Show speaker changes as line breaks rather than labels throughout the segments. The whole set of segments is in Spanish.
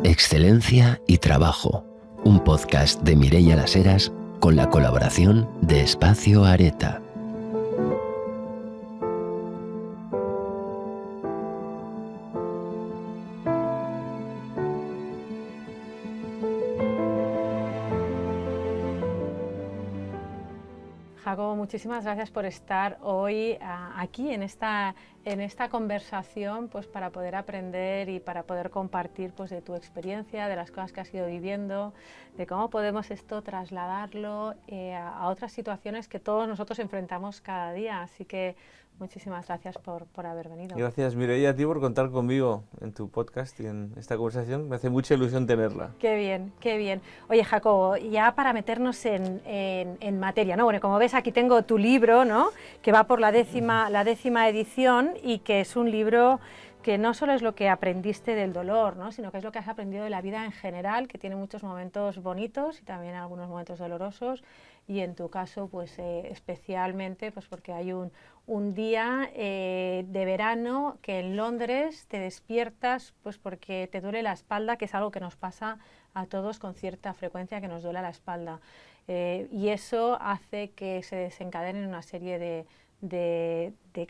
Excelencia y Trabajo, un podcast de Mireia Las Heras con la colaboración de Espacio Areta.
Jacobo, muchísimas gracias por estar hoy aquí en esta conversación, pues para poder aprender y para poder compartir pues de tu experiencia, de las cosas que has ido viviendo, de cómo podemos esto trasladarlo a otras situaciones que todos nosotros enfrentamos cada día. Así que muchísimas gracias por haber venido.
Gracias, Mireia, a ti por contar conmigo en tu podcast y en esta conversación. Me hace mucha ilusión tenerla.
Qué bien, qué bien. Oye, Jacobo, ya para meternos en materia, ¿no? Bueno, como ves, aquí tengo tu libro, ¿no? Que va por la décima edición y que es un libro que no solo es lo que aprendiste del dolor, ¿no? Sino que es lo que has aprendido de la vida en general, que tiene muchos momentos bonitos y también algunos momentos dolorosos, y en tu caso, pues especialmente, pues porque hay un día de verano que en Londres te despiertas pues porque te duele la espalda, que es algo que nos pasa a todos con cierta frecuencia, que nos duele la espalda, y eso hace que se desencadenen una serie de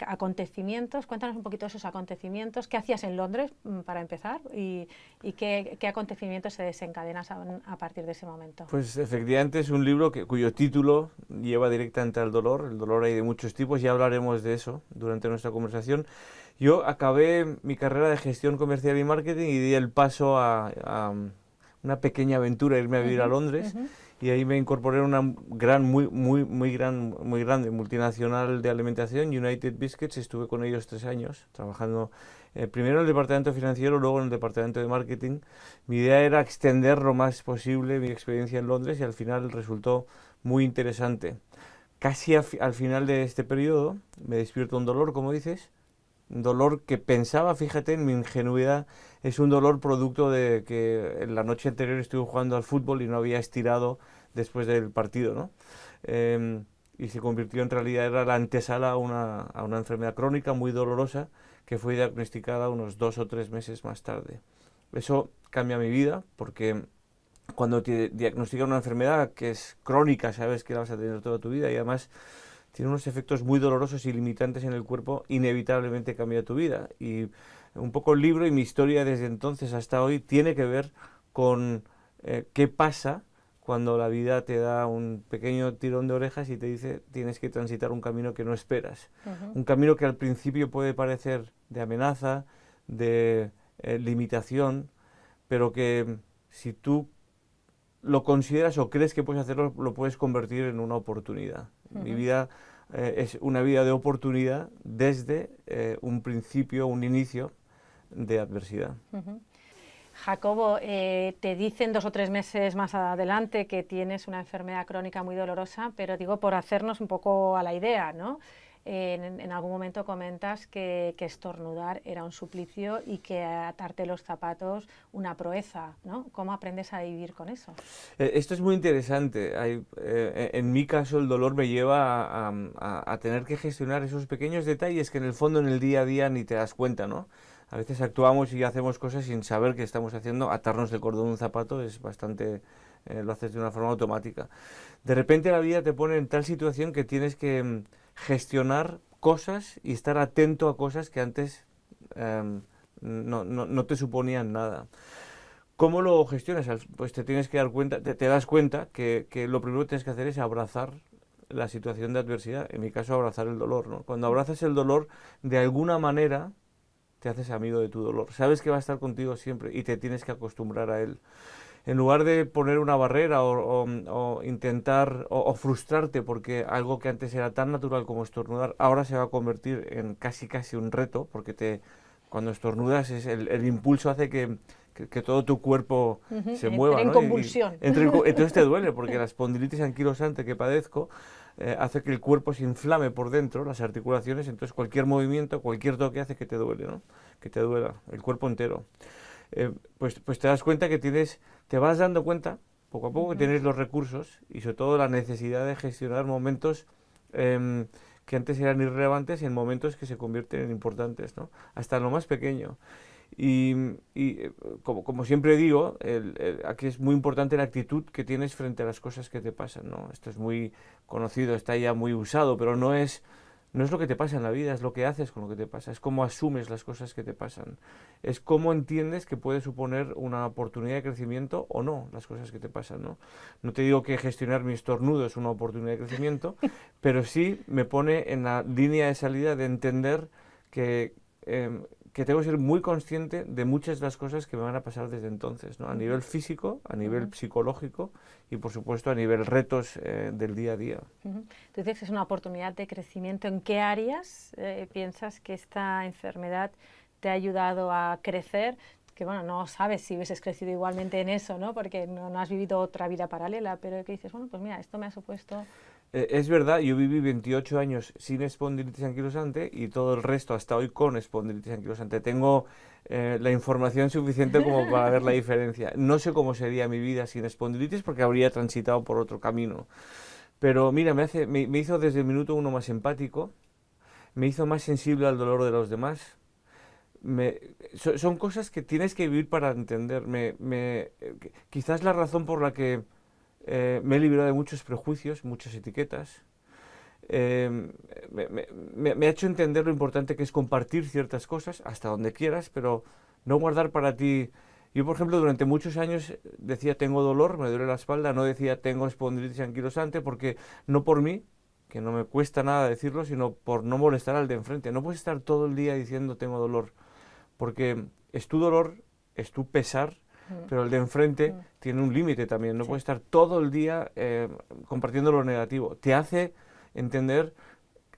acontecimientos. Cuéntanos un poquito esos acontecimientos. ¿Qué hacías en Londres, para empezar? ¿Y qué acontecimientos se desencadenan a partir de ese momento?
Pues efectivamente es un libro cuyo título lleva directamente al dolor. El dolor hay de muchos tipos, ya hablaremos de eso durante nuestra conversación. Yo acabé mi carrera de gestión comercial y marketing y di el paso a una pequeña aventura, irme a vivir a Londres. Y ahí me incorporé a una muy grande multinacional de alimentación, United Biscuits. Estuve con ellos 3 años trabajando primero en el departamento financiero, luego en el departamento de marketing. Mi idea era extender lo más posible mi experiencia en Londres y al final resultó muy interesante. Casi al final de este periodo me despierto un dolor, como dices, un dolor que pensaba, fíjate en mi ingenuidad, es un dolor producto de que en la noche anterior estuve jugando al fútbol y no había estirado después del partido, ¿no? Y se convirtió en realidad, era la antesala a una enfermedad crónica muy dolorosa que fue diagnosticada unos 2 o 3 meses más tarde. Eso cambia mi vida porque cuando te diagnostican una enfermedad que es crónica, sabes que la vas a tener toda tu vida y además tiene unos efectos muy dolorosos y limitantes en el cuerpo, inevitablemente cambia tu vida. Y un poco el libro y mi historia desde entonces hasta hoy tiene que ver con qué pasa cuando la vida te da un pequeño tirón de orejas y te dice tienes que transitar un camino que no esperas. Un camino que al principio puede parecer de amenaza, de limitación, pero que si tú lo consideras o crees que puedes hacerlo, lo puedes convertir en una oportunidad. Mi vida es una vida de oportunidad desde un principio, un inicio de adversidad.
Jacobo, te dicen 2 o 3 meses más adelante que tienes una enfermedad crónica muy dolorosa, pero digo, por hacernos un poco a la idea, ¿no? En algún momento comentas que estornudar era un suplicio y que atarte los zapatos una proeza, ¿no? ¿Cómo aprendes a vivir con eso?
Esto es muy interesante. En mi caso el dolor me lleva a tener que gestionar esos pequeños detalles que en el fondo en el día a día ni te das cuenta, ¿no? A veces actuamos y hacemos cosas sin saber qué estamos haciendo. Atarnos el cordón de un zapato es bastante... lo haces de una forma automática. De repente la vida te pone en tal situación que tienes que gestionar cosas y estar atento a cosas que antes no te suponían nada. ¿Cómo lo gestionas? Pues te tienes que dar cuenta, te das cuenta que lo primero que tienes que hacer es abrazar la situación de adversidad. En mi caso, abrazar el dolor, ¿no? Cuando abrazas el dolor, de alguna manera te haces amigo de tu dolor. Sabes que va a estar contigo siempre y te tienes que acostumbrar a él. En lugar de poner una barrera o intentar o frustrarte porque algo que antes era tan natural como estornudar ahora se va a convertir en casi un reto, porque cuando estornudas el impulso hace que todo tu cuerpo se mueva,
en
¿no?
convulsión.
Entonces te duele, porque la espondilitis anquilosante que padezco hace que el cuerpo se inflame por dentro, las articulaciones, entonces cualquier movimiento, cualquier toque hace que te duele, ¿no? Que te duela el cuerpo entero. Pues te das cuenta que te vas dando cuenta poco a poco que tienes los recursos y sobre todo la necesidad de gestionar momentos que antes eran irrelevantes en momentos que se convierten en importantes, ¿no? Hasta lo más pequeño. Como siempre digo, aquí es muy importante la actitud que tienes frente a las cosas que te pasan, ¿no? Esto es muy conocido, está ya muy usado, pero no es lo que te pasa en la vida, es lo que haces con lo que te pasa, es cómo asumes las cosas que te pasan, es cómo entiendes que puede suponer una oportunidad de crecimiento o no las cosas que te pasan, ¿no? No te digo que gestionar mi estornudo es una oportunidad de crecimiento, pero sí me pone en la línea de salida de entender que tengo que ser muy consciente de muchas de las cosas que me van a pasar desde entonces, ¿no? A nivel físico, a nivel psicológico y, por supuesto, a nivel retos del día a día.
Tú dices que es una oportunidad de crecimiento. ¿En qué áreas piensas que esta enfermedad te ha ayudado a crecer? Que bueno, no sabes si hubieses crecido igualmente en eso, ¿no? Porque no has vivido otra vida paralela, pero que dices, bueno, pues mira, esto me ha supuesto...
Es verdad, yo viví 28 años sin espondilitis anquilosante y todo el resto hasta hoy con espondilitis anquilosante. Tengo la información suficiente como para ver la diferencia. No sé cómo sería mi vida sin espondilitis porque habría transitado por otro camino. Pero mira, me hizo desde el minuto uno más empático, me hizo más sensible al dolor de los demás. Son cosas que tienes que vivir para entender. Quizás la razón por la que me he librado de muchos prejuicios, muchas etiquetas. Me ha hecho entender lo importante que es compartir ciertas cosas hasta donde quieras, pero no guardar para ti. Yo, por ejemplo, durante muchos años decía tengo dolor, me duele la espalda, no decía tengo espondilitis anquilosante, porque no por mí, que no me cuesta nada decirlo, sino por no molestar al de enfrente. No puedes estar todo el día diciendo tengo dolor, porque es tu dolor, es tu pesar, pero el de enfrente tiene un límite también, no puede estar todo el día compartiendo lo negativo. Te hace entender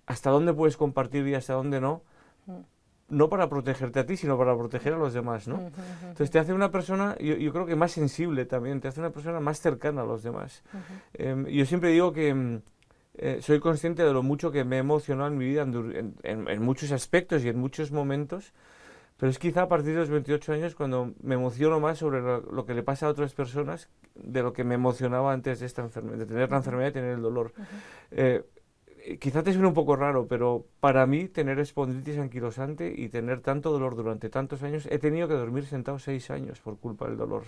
hasta dónde puedes compartir y hasta dónde no, no para protegerte a ti, sino para proteger a los demás, ¿no? Entonces te hace una persona, yo creo que más sensible también, te hace una persona más cercana a los demás. Yo siempre digo que soy consciente de lo mucho que me he emocionado en mi vida en muchos aspectos y en muchos momentos. Pero es quizá a partir de los 28 años cuando me emociono más sobre lo que le pasa a otras personas de lo que me emocionaba antes de esta enfermedad, de tener la enfermedad y tener el dolor. Quizá te suene un poco raro, pero para mí tener espondilitis anquilosante y tener tanto dolor durante tantos años, he tenido que dormir sentado 6 años por culpa del dolor.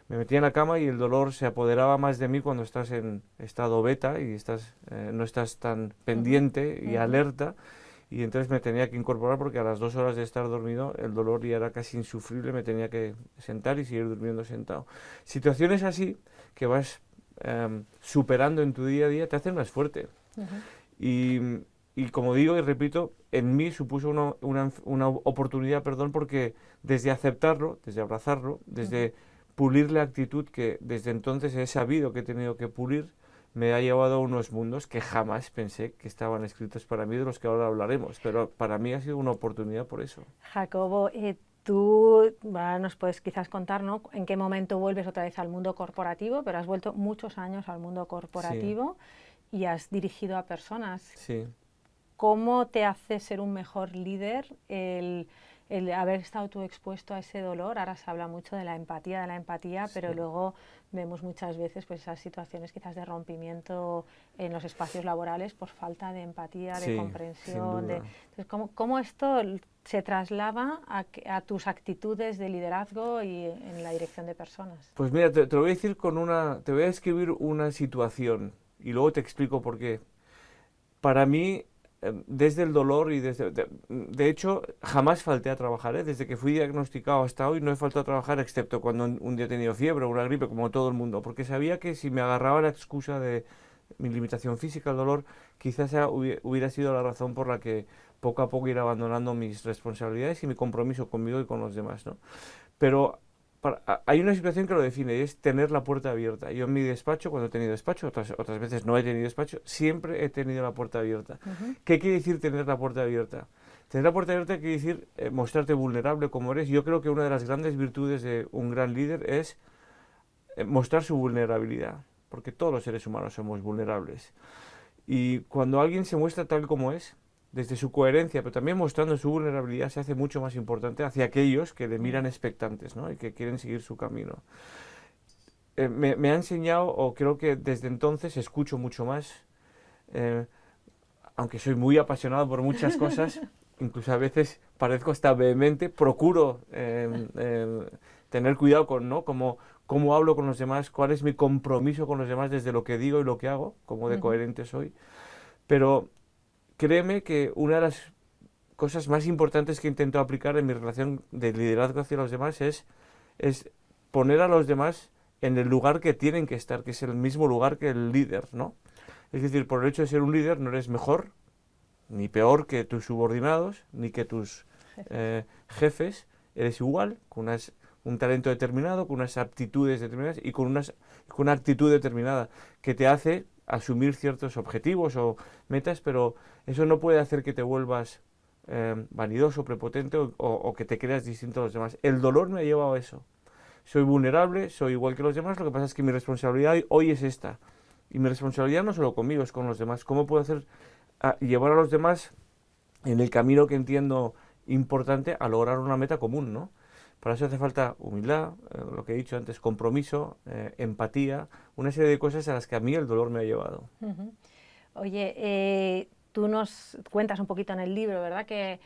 Me metía en la cama y el dolor se apoderaba más de mí cuando estás en estado beta y no estás tan pendiente y alerta. Y entonces me tenía que incorporar porque a las 2 horas de estar dormido el dolor ya era casi insufrible, me tenía que sentar y seguir durmiendo sentado. Situaciones así que vas superando en tu día a día te hacen más fuerte. Y como digo y repito, en mí supuso una oportunidad, porque desde aceptarlo, desde abrazarlo, desde pulir la actitud que desde entonces he sabido que he tenido que pulir, me ha llevado a unos mundos que jamás pensé que estaban escritos para mí, de los que ahora hablaremos, pero para mí ha sido una oportunidad por eso.
Jacobo, tú nos puedes quizás contar, ¿no?, en qué momento vuelves otra vez al mundo corporativo, pero has vuelto muchos años al mundo corporativo y has dirigido a personas.
Sí.
¿Cómo te hace ser un mejor líder el haber estado tú expuesto a ese dolor? Ahora se habla mucho de la empatía, pero luego vemos muchas veces pues esas situaciones quizás de rompimiento en los espacios laborales por falta de empatía, de comprensión. Entonces, ¿cómo esto se traslada a tus actitudes de liderazgo y en la dirección de personas?
Pues mira, te lo voy a decir te voy a describir una situación y luego te explico por qué. Para mí, desde el dolor y de hecho jamás falté a trabajar, desde que fui diagnosticado hasta hoy no he faltado a trabajar excepto cuando un día he tenido fiebre o una gripe como todo el mundo, porque sabía que si me agarraba la excusa de mi limitación física, el dolor, quizás hubiera sido la razón por la que poco a poco ir abandonando mis responsabilidades y mi compromiso conmigo y con los demás, ¿no? Pero hay una situación que lo define y es tener la puerta abierta. Yo en mi despacho, cuando he tenido despacho, otras veces no he tenido despacho, siempre he tenido la puerta abierta. ¿Qué quiere decir tener la puerta abierta? Tener la puerta abierta quiere decir mostrarte vulnerable como eres. Yo creo que una de las grandes virtudes de un gran líder es mostrar su vulnerabilidad, porque todos los seres humanos somos vulnerables. Y cuando alguien se muestra tal como es, desde su coherencia, pero también mostrando su vulnerabilidad, se hace mucho más importante hacia aquellos que le miran expectantes, ¿no?, y que quieren seguir su camino. Me ha enseñado, o creo que desde entonces escucho mucho más, aunque soy muy apasionado por muchas cosas, incluso a veces parezco hasta vehemente, procuro tener cuidado con, ¿no? Cómo hablo con los demás, cuál es mi compromiso con los demás desde lo que digo y lo que hago, cómo de coherente soy. Pero créeme que una de las cosas más importantes que intento aplicar en mi relación de liderazgo hacia los demás es poner a los demás en el lugar que tienen que estar, que es el mismo lugar que el líder, ¿no? Es decir, por el hecho de ser un líder no eres mejor ni peor que tus subordinados, ni que tus jefes, eres igual, con un talento determinado, con unas aptitudes determinadas y con una actitud determinada que te hace asumir ciertos objetivos o metas, pero eso no puede hacer que te vuelvas vanidoso, prepotente o que te creas distinto a los demás. El dolor me ha llevado a eso. Soy vulnerable, soy igual que los demás, lo que pasa es que mi responsabilidad hoy es esta. Y mi responsabilidad no solo conmigo, es con los demás. ¿Cómo puedo llevar a los demás en el camino que entiendo importante a lograr una meta común, ¿no? Para eso hace falta humildad, lo que he dicho antes, compromiso, empatía, una serie de cosas a las que a mí el dolor me ha llevado.
Oye, tú nos cuentas un poquito en el libro, ¿verdad? Que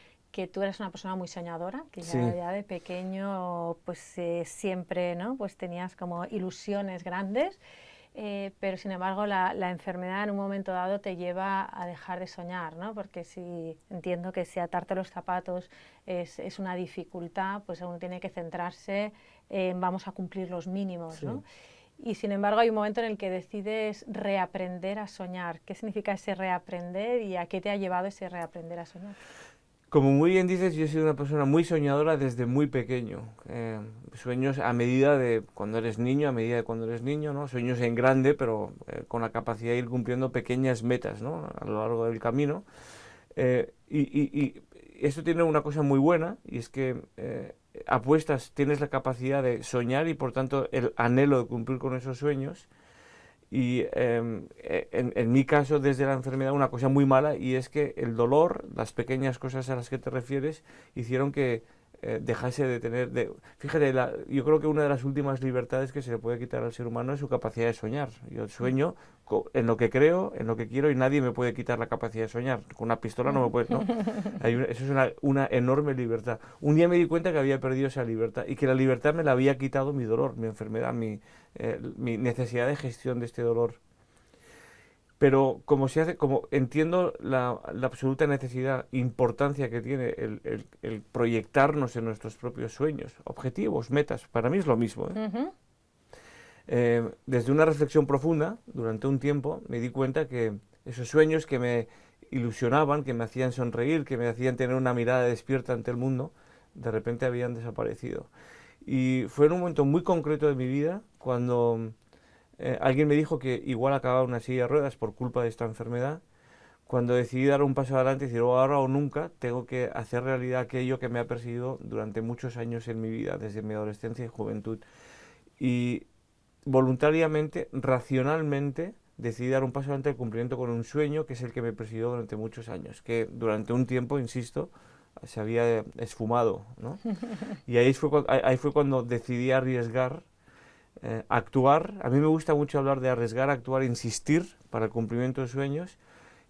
tú eres una persona muy soñadora, que ya de pequeño pues siempre, ¿no? Pues tenías como ilusiones grandes. Pero sin embargo la enfermedad en un momento dado te lleva a dejar de soñar, ¿no? Porque entiendo que si atarte los zapatos es una dificultad, pues uno tiene que centrarse en vamos a cumplir los mínimos, ¿no? Y sin embargo hay un momento en el que decides reaprender a soñar. ¿Qué significa ese reaprender y a qué te ha llevado ese reaprender a soñar?
Como muy bien dices, yo he sido una persona muy soñadora desde muy pequeño. Sueños a medida de cuando eres niño, a medida de cuando eres niño, ¿no? Sueños en grande, pero con la capacidad de ir cumpliendo pequeñas metas, ¿no? A lo largo del camino. Y esto tiene una cosa muy buena, y es que tienes la capacidad de soñar y por tanto el anhelo de cumplir con esos sueños. Y en mi caso, desde la enfermedad, una cosa muy mala, y es que el dolor, las pequeñas cosas a las que te refieres, hicieron que dejase de tener... Fíjate, yo creo que una de las últimas libertades que se le puede quitar al ser humano es su capacidad de soñar. Yo sueño en lo que creo, en lo que quiero, y nadie me puede quitar la capacidad de soñar. Con una pistola no me puede, ¿no? Eso es una enorme libertad. Un día me di cuenta que había perdido esa libertad, y que la libertad me la había quitado mi dolor, mi enfermedad, mi necesidad de gestión de este dolor. Pero como entiendo la absoluta necesidad, importancia que tiene el proyectarnos en nuestros propios sueños, objetivos, metas, para mí es lo mismo, ¿eh? Desde una reflexión profunda, durante un tiempo, me di cuenta que esos sueños que me ilusionaban, que me hacían sonreír, que me hacían tener una mirada despierta ante el mundo, de repente habían desaparecido. Y fue en un momento muy concreto de mi vida cuando alguien me dijo que igual acababa una silla de ruedas por culpa de esta enfermedad, cuando decidí dar un paso adelante y decir, ahora o nunca, tengo que hacer realidad aquello que me ha perseguido durante muchos años en mi vida, desde mi adolescencia y juventud. Y voluntariamente, racionalmente, decidí dar un paso adelante al cumplimiento con un sueño que es el que me persiguió durante muchos años, que durante un tiempo, insisto, se había esfumado, ¿no? Y ahí fue cuando decidí arriesgar, actuar. A mí me gusta mucho hablar de arriesgar, actuar, insistir para el cumplimiento de sueños,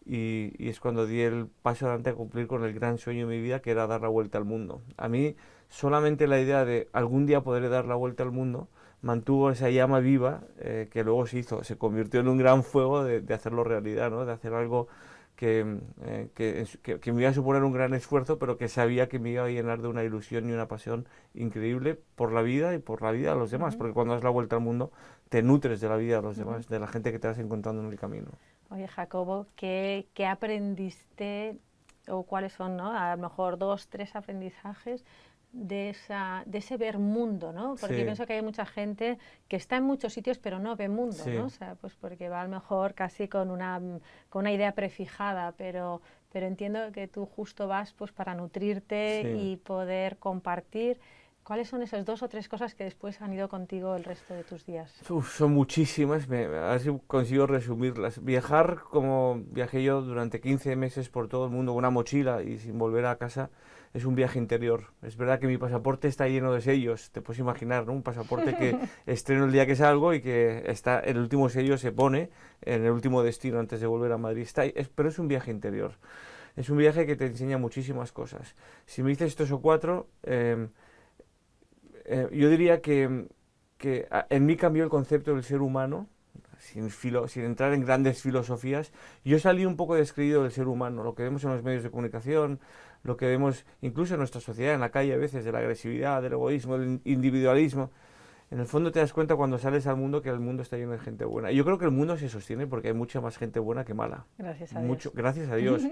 y es cuando di el paso adelante a cumplir con el gran sueño de mi vida, que era dar la vuelta al mundo. A mí solamente la idea de algún día poder dar la vuelta al mundo mantuvo esa llama viva, que luego se convirtió en un gran fuego de hacerlo realidad, ¿no? De hacer algo que me iba a suponer un gran esfuerzo, pero que sabía que me iba a llenar de una ilusión y una pasión increíble por la vida y por la vida de los demás, porque cuando das la vuelta al mundo te nutres de la vida de los demás, de la gente que te vas encontrando en el camino.
Oye, Jacobo, ¿qué aprendiste o cuáles son, ¿no? A lo mejor 2, 3 aprendizajes de ese ver mundo, ¿no? Porque
Sí.
pienso que hay mucha gente que está en muchos sitios pero no ve mundo,
Sí.
¿no? O sea, pues porque va a lo mejor casi con una idea prefijada, pero entiendo que tú justo vas pues para nutrirte
Sí.
y poder compartir. ¿Cuáles son esas 2 o 3 cosas que después han ido contigo el resto de tus días?
Son muchísimas, a ver si consigo resumirlas. Viajar como viajé yo durante 15 meses por todo el mundo con una mochila y sin volver a casa es un viaje interior. Es verdad que mi pasaporte está lleno de sellos, te puedes imaginar, ¿no? Un pasaporte que estreno el día que salgo y que está, el último sello se pone en el último destino antes de volver a Madrid. Pero es un viaje interior. Es un viaje que te enseña muchísimas cosas. Si me dices 3 o 4, yo diría que en mí cambió el concepto del ser humano, sin entrar en grandes filosofías. Yo salí un poco descreído del ser humano, lo que vemos en los medios de comunicación, lo que vemos incluso en nuestra sociedad, en la calle a veces, de la agresividad, del egoísmo, del individualismo. En el fondo te das cuenta cuando sales al mundo que el mundo está lleno de gente buena. Yo creo que el mundo se sostiene porque hay mucha más gente buena que mala.
Gracias a Dios.
Gracias a Dios.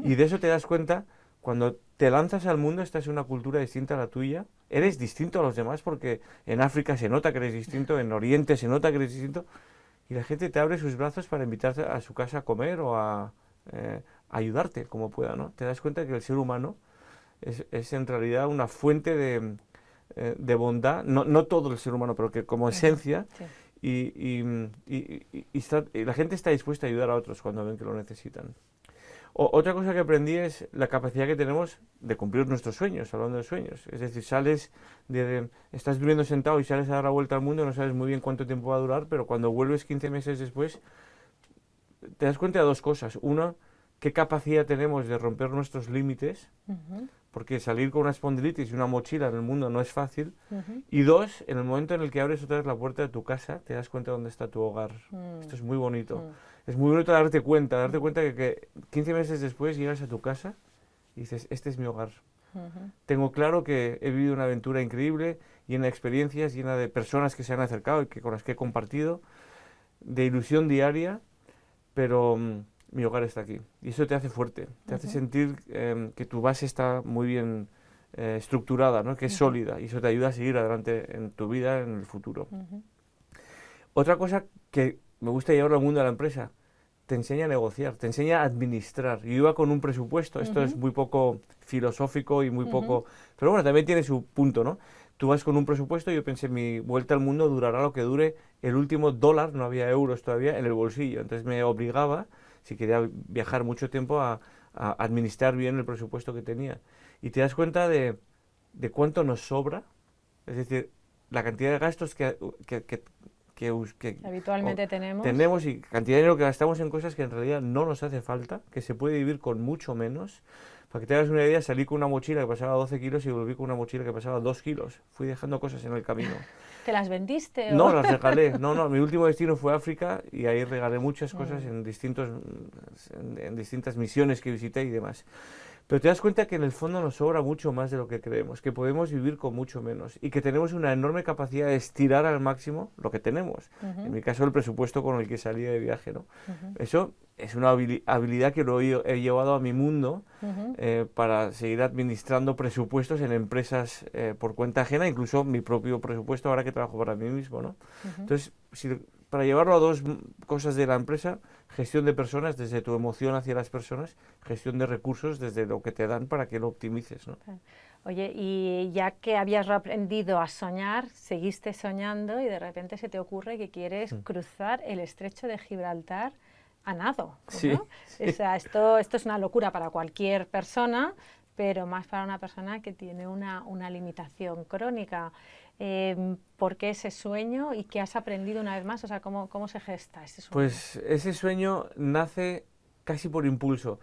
Y de eso te das cuenta cuando te lanzas al mundo, estás en una cultura distinta a la tuya. Eres distinto a los demás porque en África se nota que eres distinto, en Oriente se nota que eres distinto. Y la gente te abre sus brazos para invitarte a su casa a comer o a ayudarte como pueda, ¿no? Te das cuenta que el ser humano es en realidad una fuente de bondad, no todo el ser humano, pero que como esencia,
Sí.
y la gente está dispuesta a ayudar a otros cuando ven que lo necesitan. Otra cosa que aprendí es la capacidad que tenemos de cumplir nuestros sueños, hablando de sueños. Es decir, estás viviendo sentado y sales a dar la vuelta al mundo, no sabes muy bien cuánto tiempo va a durar, pero cuando vuelves 15 meses después, te das cuenta de 2 cosas. Una, qué capacidad tenemos de romper nuestros límites, porque salir con una espondilitis y una mochila en el mundo no es fácil. Y 2, en el momento en el que abres otra vez la puerta de tu casa, te das cuenta de dónde está tu hogar. Esto es muy bonito. Es muy bonito darte cuenta que 15 meses después llegas a tu casa y dices, este es mi hogar. Tengo claro que he vivido una aventura increíble, llena de experiencias, llena de personas que se han acercado y con las que he compartido, de ilusión diaria, pero mi hogar está aquí. Y eso te hace fuerte, te hace sentir que tu base está muy bien estructurada, ¿no? Que es sólida, y eso te ayuda a seguir adelante en tu vida, en el futuro. Otra cosa que me gusta llevarlo al mundo de la empresa, te enseña a negociar, te enseña a administrar. Yo iba con un presupuesto, esto es muy poco filosófico y muy poco... Pero bueno, también tiene su punto, ¿no? Tú vas con un presupuesto y yo pensé, mi vuelta al mundo durará lo que dure el último dólar, no había euros todavía, en el bolsillo. Entonces me obligaba, si quería viajar mucho tiempo, a administrar bien el presupuesto que tenía. Y te das cuenta de cuánto nos sobra, es decir, la cantidad de gastos que
habitualmente
tenemos y cantidad de dinero que gastamos en cosas que en realidad no nos hace falta, que se puede vivir con mucho menos. Para que te hagas una idea, salí con una mochila que pasaba 12 kilos y volví con una mochila que pasaba 2 kilos. Fui dejando cosas en el camino.
¿Te las vendiste?
No, las regalé. No, mi último destino fue África y ahí regalé muchas cosas en distintas misiones que visité y demás. Pero te das cuenta que en el fondo nos sobra mucho más de lo que creemos, que podemos vivir con mucho menos y que tenemos una enorme capacidad de estirar al máximo lo que tenemos. En mi caso, el presupuesto con el que salí de viaje, ¿no? Eso es una habilidad que lo he llevado a mi mundo para seguir administrando presupuestos en empresas por cuenta ajena, incluso mi propio presupuesto ahora que trabajo para mí mismo, ¿no? Entonces, para llevarlo a 2 cosas de la empresa, gestión de personas desde tu emoción hacia las personas, gestión de recursos desde lo que te dan para que lo optimices, ¿no?
Oye, y ya que habías aprendido a soñar, seguiste soñando y de repente se te ocurre que quieres cruzar el estrecho de Gibraltar a nado, ¿no?
Sí.
O sea, esto es una locura para cualquier persona, pero más para una persona que tiene una limitación crónica. ¿Por qué ese sueño y qué has aprendido una vez más? O sea, ¿cómo se gesta ese sueño?
Pues ese sueño nace casi por impulso.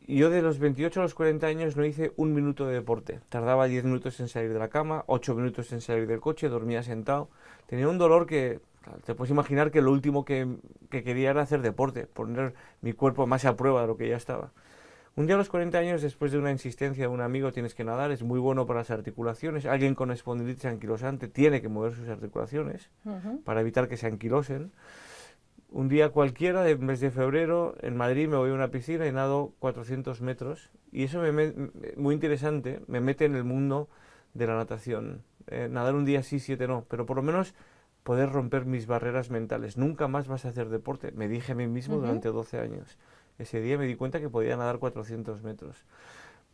Yo de los 28 a los 40 años no hice un minuto de deporte. Tardaba 10 minutos en salir de la cama, 8 minutos en salir del coche, dormía sentado. Tenía un dolor que, te puedes imaginar que lo último que quería era hacer deporte, poner mi cuerpo más a prueba de lo que ya estaba. Un día a los 40 años, después de una insistencia de un amigo, tienes que nadar, es muy bueno para las articulaciones. Alguien con espondilitis anquilosante tiene que mover sus articulaciones para evitar que se anquilosen. Un día cualquiera, del mes de febrero, en Madrid me voy a una piscina y nado 400 metros. Y eso muy interesante, me mete en el mundo de la natación. Nadar un día sí, 7 no, pero por lo menos poder romper mis barreras mentales. Nunca más vas a hacer deporte, me dije a mí mismo durante 12 años. Ese día me di cuenta que podía nadar 400 metros.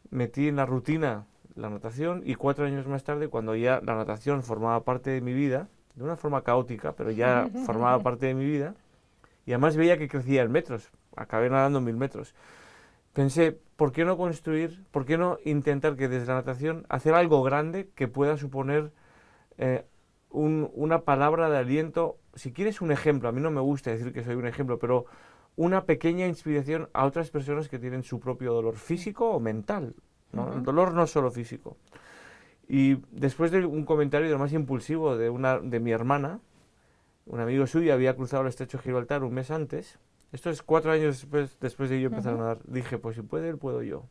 metí en la rutina la natación y 4 años más tarde, cuando ya la natación formaba parte de mi vida, de una forma caótica, pero ya formaba parte de mi vida, y además veía que crecía en metros, acabé nadando 1000 metros. Pensé, ¿por qué no construir, por qué no intentar que desde la natación hacer algo grande que pueda suponer una palabra de aliento, si quieres un ejemplo, a mí no me gusta decir que soy un ejemplo, pero una pequeña inspiración a otras personas que tienen su propio dolor físico o mental, ¿no? El dolor no es solo físico. Y después de un comentario de lo más impulsivo de mi hermana, un amigo suyo había cruzado el estrecho de Gibraltar un mes antes. Esto es 4 años después de yo empezar a nadar. Dije, pues si puede él, puedo yo.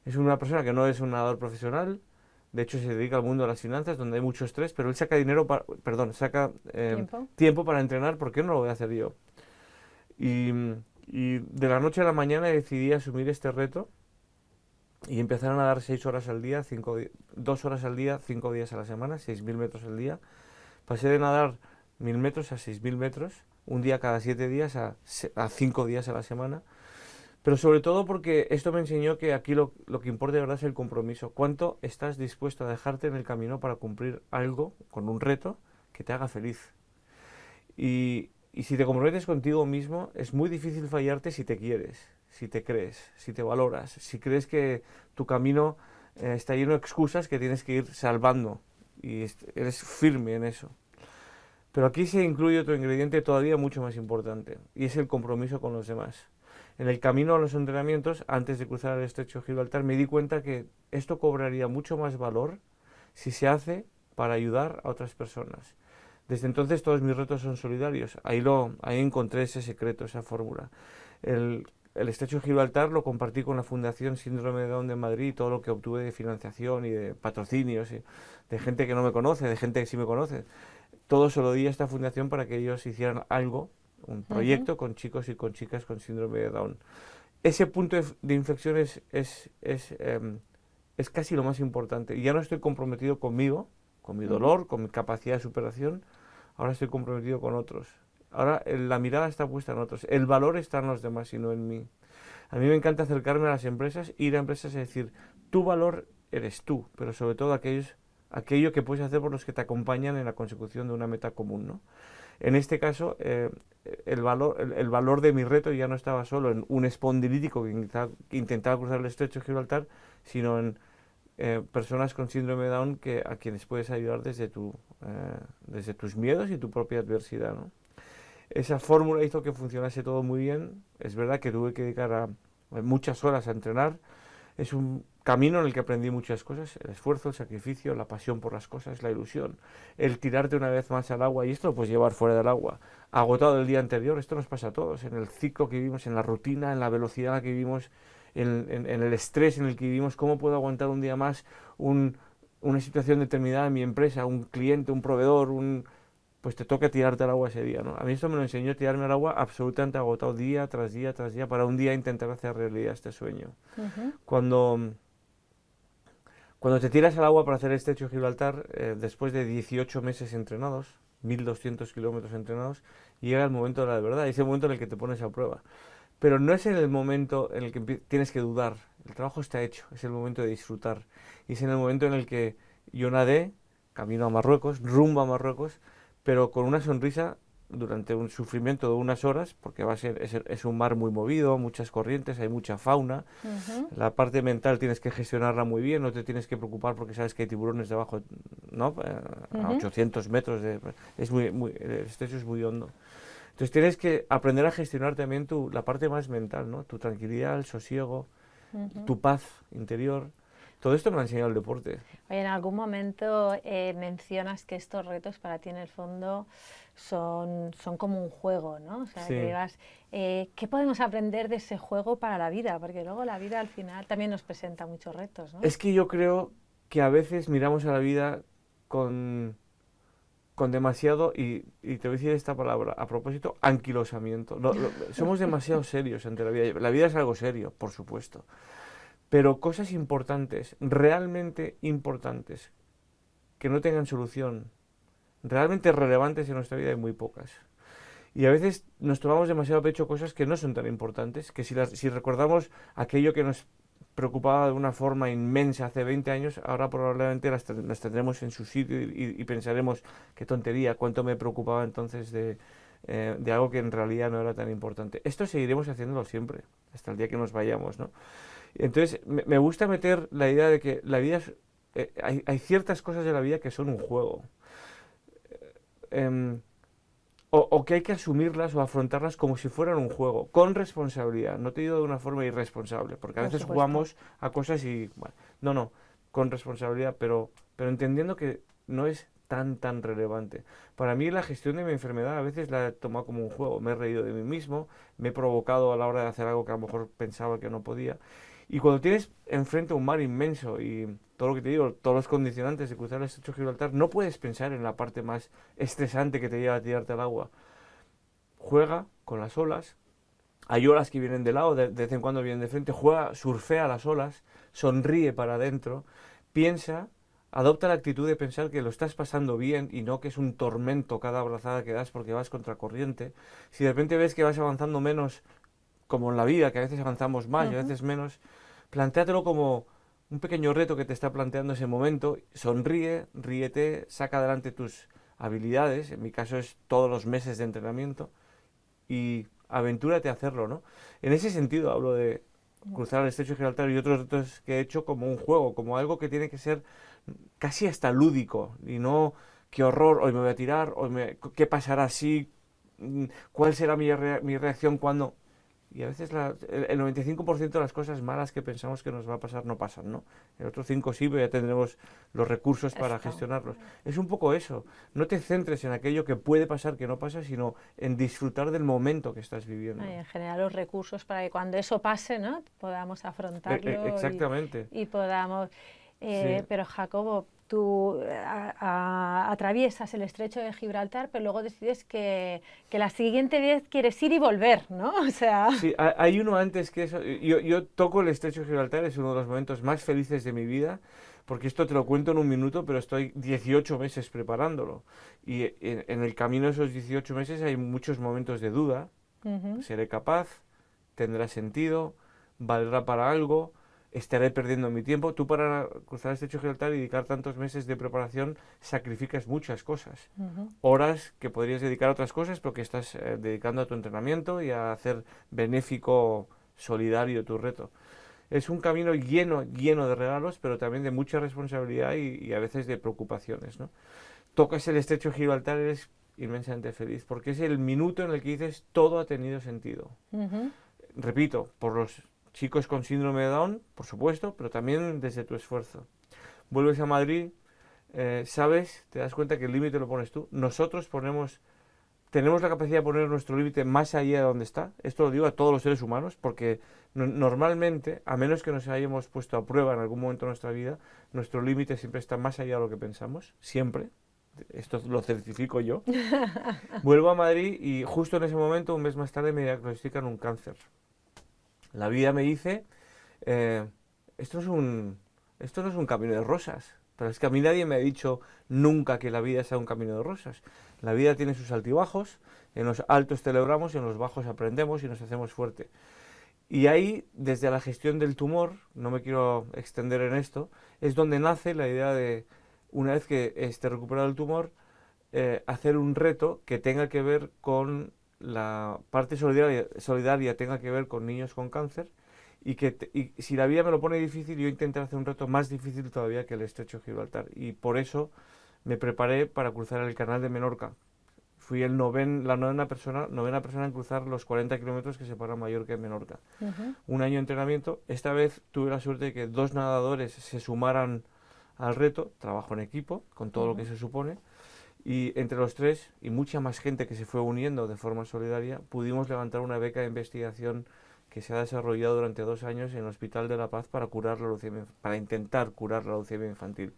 Es una persona que no es un nadador profesional, de hecho se dedica al mundo de las finanzas, donde hay mucho estrés, pero él saca saca tiempo para entrenar, ¿por qué no lo voy a hacer yo? Y de la noche a la mañana decidí asumir este reto y empezar a nadar 6 horas al día, 2 horas al día, 5 días a la semana, 6.000 metros al día. Pasé de nadar 1000 metros a 6.000 metros, un día cada 7 días a 5 días a la semana. Pero sobre todo porque esto me enseñó que aquí lo que importa de verdad es el compromiso. ¿Cuánto estás dispuesto a dejarte en el camino para cumplir algo, con un reto, que te haga feliz? Y si te comprometes contigo mismo, es muy difícil fallarte si te quieres, si te crees, si te valoras, si crees que tu camino está lleno de excusas que tienes que ir salvando y eres firme en eso. Pero aquí se incluye otro ingrediente todavía mucho más importante, y es el compromiso con los demás. En el camino a los entrenamientos, antes de cruzar el estrecho de Gibraltar, me di cuenta que esto cobraría mucho más valor si se hace para ayudar a otras personas. Desde entonces todos mis retos son solidarios. Ahí encontré ese secreto, esa fórmula. El estrecho de Gibraltar lo compartí con la Fundación Síndrome de Down de Madrid, y todo lo que obtuve de financiación y de patrocinios, y de gente que no me conoce, de gente que sí me conoce. Todo se lo di a esta fundación para que ellos hicieran algo, un proyecto con chicos y con chicas con síndrome de Down. Ese punto de inflexión es casi lo más importante. Ya no estoy comprometido conmigo, con mi dolor, con mi capacidad de superación. Ahora estoy comprometido con otros. Ahora la mirada está puesta en otros. El valor está en los demás y no en mí. A mí me encanta acercarme a las empresas, ir a empresas y decir, tu valor eres tú, pero sobre todo aquello que puedes hacer por los que te acompañan en la consecución de una meta común, ¿no? En este caso, el valor de mi reto ya no estaba solo en un espondilítico que intentaba cruzar el estrecho de Gibraltar, sino en personas con síndrome de Down a quienes puedes ayudar desde tus miedos y tu propia adversidad, ¿no? Esa fórmula hizo que funcionase todo muy bien. Es verdad que tuve que dedicar muchas horas a entrenar. Es un camino en el que aprendí muchas cosas: el esfuerzo, el sacrificio, la pasión por las cosas, la ilusión, el tirarte una vez más al agua, y esto lo puedes llevar fuera del agua, agotado el día anterior. Esto nos pasa a todos, en el ciclo que vivimos, en la rutina, en la velocidad en la que vivimos, en el estrés en el que vivimos. ¿Cómo puedo aguantar un día más una situación determinada en mi empresa, un cliente, un proveedor, pues te toca tirarte al agua ese día, ¿no? A mí esto me lo enseñó, tirarme al agua absolutamente agotado día tras día tras día, para un día intentar hacer realidad este sueño. Cuando te tiras al agua para hacer el estrecho de Gibraltar, después de 18 meses entrenados, 1200 kilómetros entrenados, llega el momento de la verdad, es el momento en el que te pones a prueba. Pero no es en el momento en el que tienes que dudar, el trabajo está hecho, es el momento de disfrutar. Y es en el momento en el que yo nadé, camino a Marruecos, rumbo a Marruecos, pero con una sonrisa durante un sufrimiento de unas horas, porque es un mar muy movido, muchas corrientes, hay mucha fauna. La parte mental tienes que gestionarla muy bien, no te tienes que preocupar porque sabes que hay tiburones debajo, ¿no? A 800 metros, el estrecho es muy hondo. Entonces tienes que aprender a gestionar también la parte más mental, ¿no? Tu tranquilidad, el sosiego, tu paz interior. Todo esto me ha enseñado el deporte.
Oye, en algún momento mencionas que estos retos para ti en el fondo son como un juego, ¿no? O sea,
Sí.
que digas, ¿qué podemos aprender de ese juego para la vida? Porque luego la vida al final también nos presenta muchos retos, ¿no?
Es que yo creo que a veces miramos a la vida con demasiado, y te voy a decir esta palabra, a propósito, anquilosamiento. Somos demasiado serios ante la vida. La vida es algo serio, por supuesto. Pero cosas importantes, realmente importantes, que no tengan solución, realmente relevantes en nuestra vida, hay muy pocas. Y a veces nos tomamos demasiado a pecho cosas que no son tan importantes, que si recordamos aquello que nos preocupaba de una forma inmensa hace 20 años, ahora probablemente las tendremos en su sitio y pensaremos, qué tontería, cuánto me preocupaba entonces de algo que en realidad no era tan importante. Esto seguiremos haciéndolo siempre, hasta el día que nos vayamos, ¿no? Entonces, me gusta meter la idea de que la vida hay ciertas cosas de la vida que son un juego. Em, o que hay que asumirlas o afrontarlas como si fueran un juego, con responsabilidad. No te digo de una forma irresponsable, porque a
Por
veces
supuesto.
jugamos a cosas y... Bueno, no, con responsabilidad, pero entendiendo que no es tan relevante. Para mí la gestión de mi enfermedad a veces la he tomado como un juego. Me he reído de mí mismo, me he provocado a la hora de hacer algo que a lo mejor pensaba que no podía. Y cuando tienes enfrente un mar inmenso y todo lo que te digo, todos los condicionantes de cruzar el estrecho de Gibraltar, no puedes pensar en la parte más estresante que te lleva a tirarte al agua. Juega con las olas, hay olas que vienen de lado, de vez en cuando vienen de frente, juega, surfea las olas, sonríe para adentro, piensa, adopta la actitud de pensar que lo estás pasando bien y no que es un tormento cada abrazada que das porque vas contracorriente. Si de repente ves que vas avanzando menos, como en la vida, que a veces avanzamos más y a veces menos, plantéatelo como un pequeño reto que te está planteando ese momento, sonríe, ríete, saca adelante tus habilidades, en mi caso es todos los meses de entrenamiento, y aventúrate a hacerlo, ¿no? En ese sentido hablo de cruzar el estrecho de Gibraltar y otros retos que he hecho como un juego, como algo que tiene que ser casi hasta lúdico, y no qué horror, hoy me voy a tirar, qué pasará si, cuál será mi reacción cuando... Y a veces el 95% de las cosas malas que pensamos que nos va a pasar no pasan, ¿no? El otro 5 sí, pero ya tendremos los recursos para gestionarlos. Es un poco eso. No te centres en aquello que puede pasar, que no pasa, sino en disfrutar del momento que estás viviendo.
En general los recursos para que cuando eso pase, ¿no?, podamos afrontarlo.
Exactamente.
Y podamos...
Sí.
Pero Jacobo, tú atraviesas el estrecho de Gibraltar, pero luego decides que la siguiente vez quieres ir y volver, ¿no? O sea...
Sí, hay uno antes que eso. Yo toco el estrecho de Gibraltar, es uno de los momentos más felices de mi vida, porque esto te lo cuento en un minuto, pero estoy 18 meses preparándolo. Y en el camino de esos 18 meses hay muchos momentos de duda. ¿Seré capaz? ¿Tendrá sentido? ¿Valdrá para algo? ¿Estaré perdiendo mi tiempo? Tú para cruzar el estrecho de Gibraltar y dedicar tantos meses de preparación sacrificas muchas cosas. Horas que podrías dedicar a otras cosas, pero que estás dedicando a tu entrenamiento y a hacer benéfico, solidario tu reto. Es un camino lleno de regalos, pero también de mucha responsabilidad y a veces de preocupaciones, ¿no? Tocas el estrecho de Gibraltar, eres inmensamente feliz, porque es el minuto en el que dices todo ha tenido sentido. Repito, por los chicos con síndrome de Down, por supuesto, pero también desde tu esfuerzo. Vuelves a Madrid, sabes, te das cuenta que el límite lo pones tú. Nosotros tenemos la capacidad de poner nuestro límite más allá de donde está. Esto lo digo a todos los seres humanos, porque normalmente, a menos que nos hayamos puesto a prueba en algún momento de nuestra vida, nuestro límite siempre está más allá de lo que pensamos, siempre. Esto lo certifico yo. Vuelvo a Madrid y justo en ese momento, un mes más tarde, me diagnostican un cáncer. La vida me dice, esto no es un camino de rosas, pero es que a mí nadie me ha dicho nunca que la vida sea un camino de rosas. La vida tiene sus altibajos, en los altos celebramos y en los bajos aprendemos y nos hacemos fuerte. Y ahí, desde la gestión del tumor, no me quiero extender en esto, es donde nace la idea de, una vez que esté recuperado el tumor, hacer un reto que tenga que ver con la parte solidaria tenga que ver con niños con cáncer y si la vida me lo pone difícil, yo intentaré hacer un reto más difícil todavía que el estrecho de Gibraltar. Y por eso me preparé para cruzar el canal de Menorca. Fui la novena persona en cruzar los 40 kilómetros que separan Mallorca y Menorca. Un año de entrenamiento. Esta vez tuve la suerte de que 2 nadadores se sumaran al reto, trabajo en equipo, con todo lo que se supone. Y entre los 3 y mucha más gente que se fue uniendo de forma solidaria, pudimos levantar una beca de investigación que se ha desarrollado durante 2 años en el Hospital de la Paz para para intentar curar la leucemia infantil.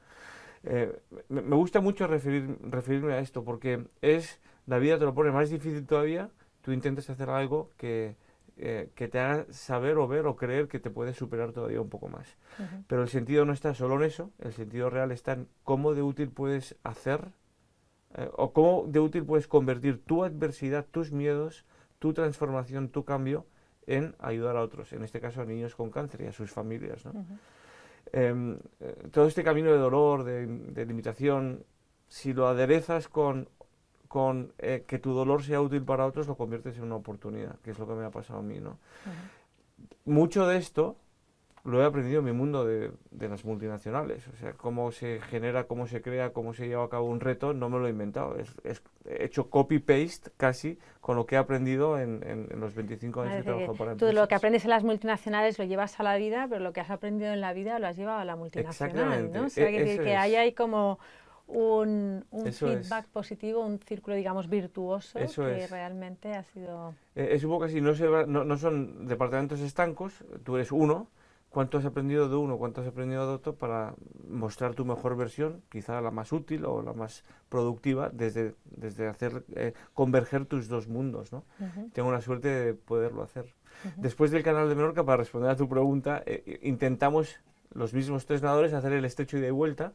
Me gusta mucho referirme a esto porque la vida te lo pone más difícil todavía, tú intentas hacer algo que te haga saber o ver o creer que te puedes superar todavía un poco más. Pero el sentido no está solo en eso, el sentido real está en cómo de útil puedes hacer o cómo de útil puedes convertir tu adversidad, tus miedos, tu transformación, tu cambio en ayudar a otros, en este caso a niños con cáncer y a sus familias, ¿no? Todo este camino de dolor, de limitación, si lo aderezas con que tu dolor sea útil para otros, lo conviertes en una oportunidad, que es lo que me ha pasado a mí, ¿no? Mucho de esto lo he aprendido en mi mundo de las multinacionales, o sea, cómo se genera, cómo se crea, cómo se lleva a cabo un reto, no me lo he inventado, he hecho copy-paste casi con lo que he aprendido en los 25 años que he trabajado para empresas.
Tú lo que aprendes en las multinacionales lo llevas a la vida, pero lo que has aprendido en la vida lo has llevado a la multinacional, ¿no? O sea, que ahí hay como un feedback positivo, un círculo, digamos, virtuoso que realmente ha sido...
Es un poco así, no son departamentos estancos, tú eres uno. ¿Cuánto has aprendido de uno, cuánto has aprendido de otro para mostrar tu mejor versión, quizá la más útil o la más productiva, desde hacer converger tus dos mundos, ¿no? Tengo la suerte de poderlo hacer. Después del canal de Menorca, para responder a tu pregunta, intentamos los mismos 3 nadadores hacer el estrecho ida y vuelta.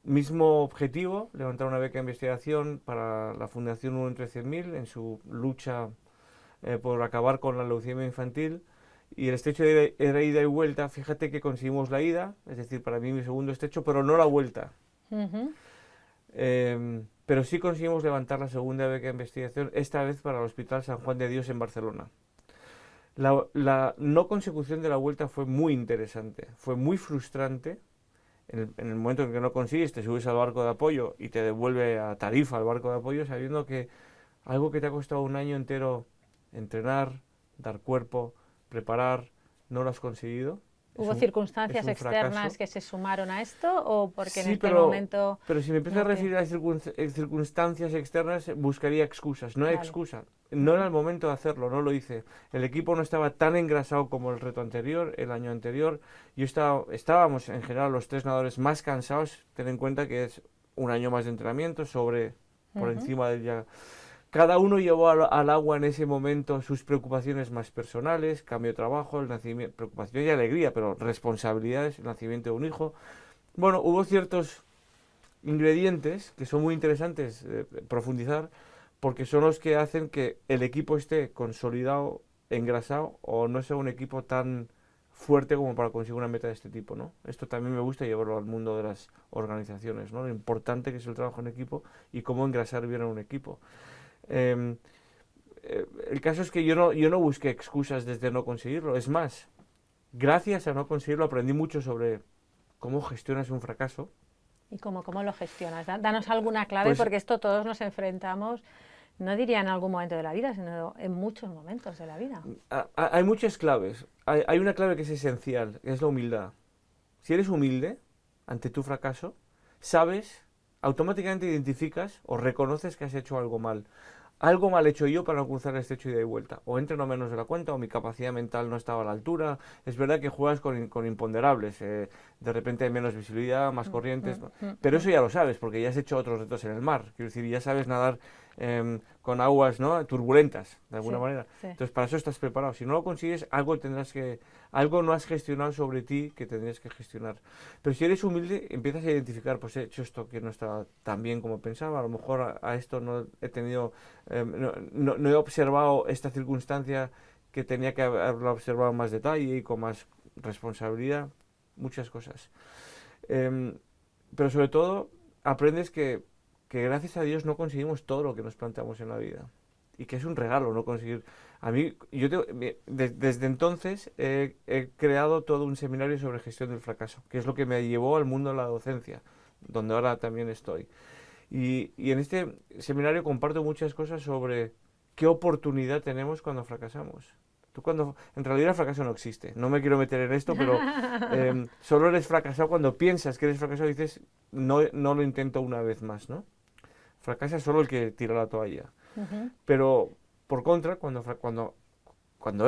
Mismo objetivo, levantar una beca de investigación para la Fundación 1 entre 100.000 en su lucha por acabar con la leucemia infantil. Y el estrecho era ida y vuelta. Fíjate que conseguimos la ida, es decir, para mí mi segundo estrecho, pero no la vuelta. Pero sí conseguimos levantar la segunda beca de investigación, esta vez para el Hospital San Juan de Dios en Barcelona. La no consecución de la vuelta fue muy interesante, fue muy frustrante. En el momento en que no consigues, te subes al barco de apoyo y te devuelve a Tarifa al barco de apoyo, sabiendo que algo que te ha costado un año entero entrenar, dar cuerpo, preparar, no lo has conseguido.
¿Hubo circunstancias externas que se sumaron a esto o porque en aquel momento...?
Pero si me empiezo a referir a circunstancias externas, buscaría excusas. No hay excusa. No era el momento de hacerlo, no lo hice. El equipo no estaba tan engrasado como el reto anterior, el año anterior. Estábamos en general los 3 nadadores más cansados. Ten en cuenta que es un año más de entrenamiento por encima del ya... Cada uno llevó al agua en ese momento sus preocupaciones más personales, cambio de trabajo, el nacimiento, preocupación y alegría, pero responsabilidades, el nacimiento de un hijo. Bueno, hubo ciertos ingredientes que son muy interesantes profundizar, porque son los que hacen que el equipo esté consolidado, engrasado, o no sea un equipo tan fuerte como para conseguir una meta de este tipo, ¿no? Esto también me gusta llevarlo al mundo de las organizaciones, ¿no? Lo importante que es el trabajo en equipo y cómo engrasar bien a un equipo. El caso es que yo no busqué excusas desde no conseguirlo. Es más, gracias a no conseguirlo aprendí mucho sobre cómo gestionas un fracaso.
¿Y cómo lo gestionas? Danos alguna clave, porque esto todos nos enfrentamos, no diría en algún momento de la vida, sino en muchos momentos de la vida.
Hay muchas claves. Hay una clave que es esencial, que es la humildad. Si eres humilde ante tu fracaso, sabes, automáticamente identificas o reconoces que has hecho algo mal. Algo mal hecho yo para no cruzar el estrecho ida y vuelta. O entreno menos de la cuenta, o mi capacidad mental no estaba a la altura. Es verdad que juegas con imponderables. De repente hay menos visibilidad, más corrientes. Pero eso ya lo sabes, porque ya has hecho otros retos en el mar. Quiero decir, ya sabes nadar con aguas, ¿no?, turbulentas, de alguna manera. Sí. Entonces, para eso estás preparado. Si no lo consigues, algo no has gestionado sobre ti que tendrías que gestionar. Pero si eres humilde, empiezas a identificar, pues he hecho esto que no estaba tan bien como pensaba, a lo mejor a esto no he tenido, no he observado esta circunstancia que tenía que haberla observado en más detalle y con más responsabilidad, muchas cosas. Pero sobre todo, aprendes que gracias a Dios no conseguimos todo lo que nos planteamos en la vida y que es un regalo no conseguir. A mí, desde entonces he creado todo un seminario sobre gestión del fracaso, que es lo que me llevó al mundo de la docencia, donde ahora también estoy. Y en este seminario comparto muchas cosas sobre qué oportunidad tenemos cuando fracasamos. En realidad el fracaso no existe, no me quiero meter en esto, pero solo eres fracasado cuando piensas que eres fracasado y dices, no lo intento una vez más, ¿no? Fracasa solo el que tira la toalla. Pero, por contra, cuando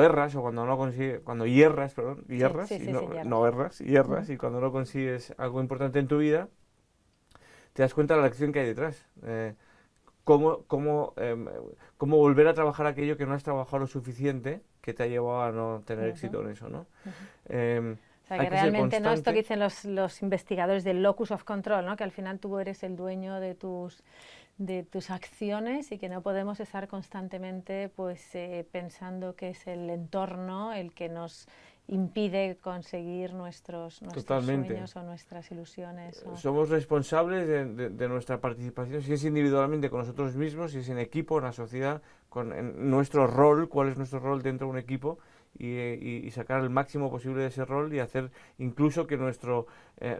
erras o cuando no consigues, cuando hierras, y cuando no consigues algo importante en tu vida, te das cuenta de la lección que hay detrás. Cómo volver a trabajar aquello que no has trabajado lo suficiente, que te ha llevado a no tener éxito en eso, ¿no?
O sea, que realmente, ¿no?, esto que dicen los investigadores del locus of control, ¿no?, que al final tú eres el dueño de tus de tus acciones y que no podemos estar constantemente pues pensando que es el entorno el que nos impide conseguir nuestros sueños o nuestras ilusiones.
Somos responsables de nuestra participación, si es individualmente con nosotros mismos, si es en equipo, en la sociedad, en nuestro rol, cuál es nuestro rol dentro de un equipo, y sacar el máximo posible de ese rol y hacer incluso que nuestro